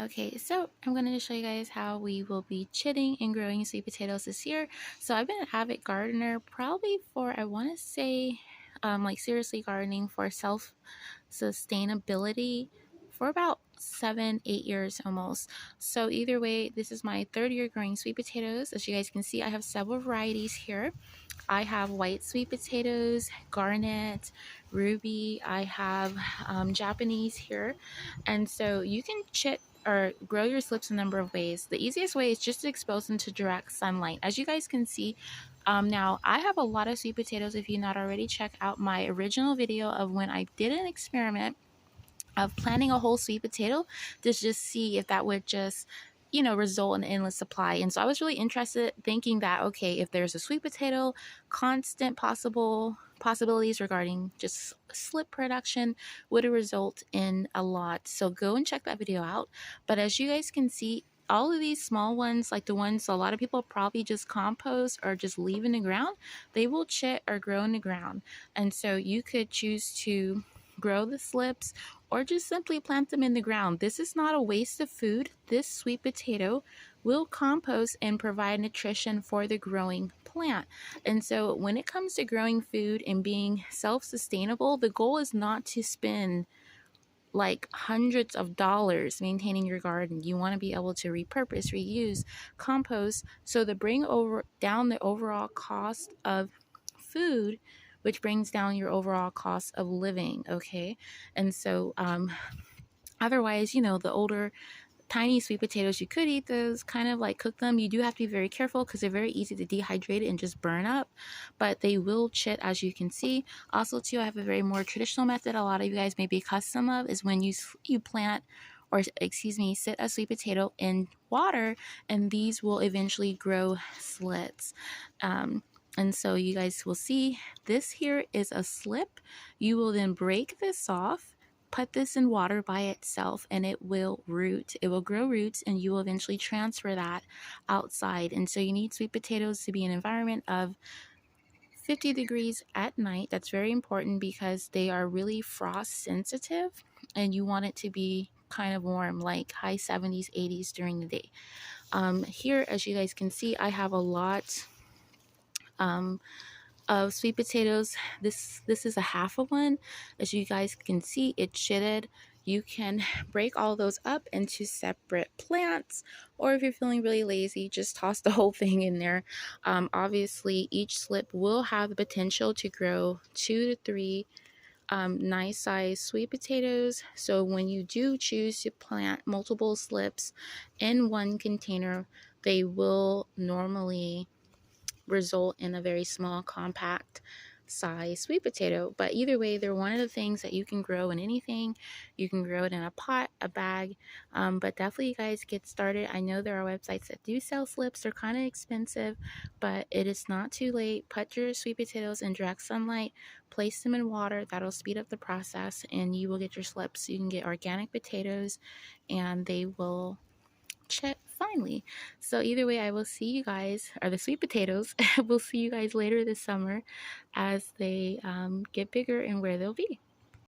Okay, so I'm going to show you guys how we will be chitting and growing sweet potatoes this year. So I've been an avid gardener probably for, I want to say, like seriously gardening for self-sustainability for about 7, 8 years almost. So either way, this is my third year growing sweet potatoes. As you guys can see, I have several varieties here. I have white sweet potatoes, garnet, ruby. I have Japanese here. And so you can chit or grow your slips a number of ways. The easiest way is just to expose them to direct sunlight. As you guys can see, now I have a lot of sweet potatoes. If you not already, check out my original video of when I did an experiment of planting a whole sweet potato to just see if that would just result in endless supply. And so I was really interested, thinking that okay, if there's a sweet potato, constant possibilities regarding just slip production would result in a lot. So go and check that video out. But as you guys can see, all of these small ones, like the ones a lot of people probably just compost or just leave in the ground, they will chit or grow in the ground. And so you could choose to grow the slips or just simply plant them in the ground. This is not a waste of food. This sweet potato will compost and provide nutrition for the growing plant. And so when it comes to growing food and being self-sustainable, the goal is not to spend like hundreds of dollars maintaining your garden. You want to be able to repurpose, reuse, compost, so to bring down the overall cost of food, which brings down your overall cost of living. Okay, and so otherwise, the older tiny sweet potatoes, you could eat those, kind of like cook them. You do have to be very careful because they're very easy to dehydrate and just burn up, but they will chit, as you can see. Also too, I have a very more traditional method a lot of you guys may be accustomed of, is when you plant, or excuse me, sit a sweet potato in water, and these will eventually grow slits. And so you guys will see this here is a slip. You will then break this off, put this in water by itself, and it will root. It will grow roots, and you will eventually transfer that outside. And so you need sweet potatoes to be in an environment of 50 degrees at night. That's very important because they are really frost sensitive, and you want it to be kind of warm, like high 70s, 80s during the day. Here, as you guys can see, I have a lot of sweet potatoes. This is a half of one. As you guys can see, it chitted. You can break all those up into separate plants, or if you're feeling really lazy, just toss the whole thing in there. Obviously, each slip will have the potential to grow 2 to 3 nice size sweet potatoes. So when you do choose to plant multiple slips in one container, they will normally result in a very small, compact size sweet potato. But either way, they're one of the things that you can grow in anything. You can grow it in a pot, a bag, but definitely you guys get started. I know there are websites that do sell slips. They're kind of expensive, but it is not too late. Put your sweet potatoes in direct sunlight, place them in water. That'll speed up the process, and you will get your slips. You can get organic potatoes, and they will chip finally. So either way, I will see you guys, or the sweet potatoes, we'll see you guys later this summer as they get bigger and where they'll be.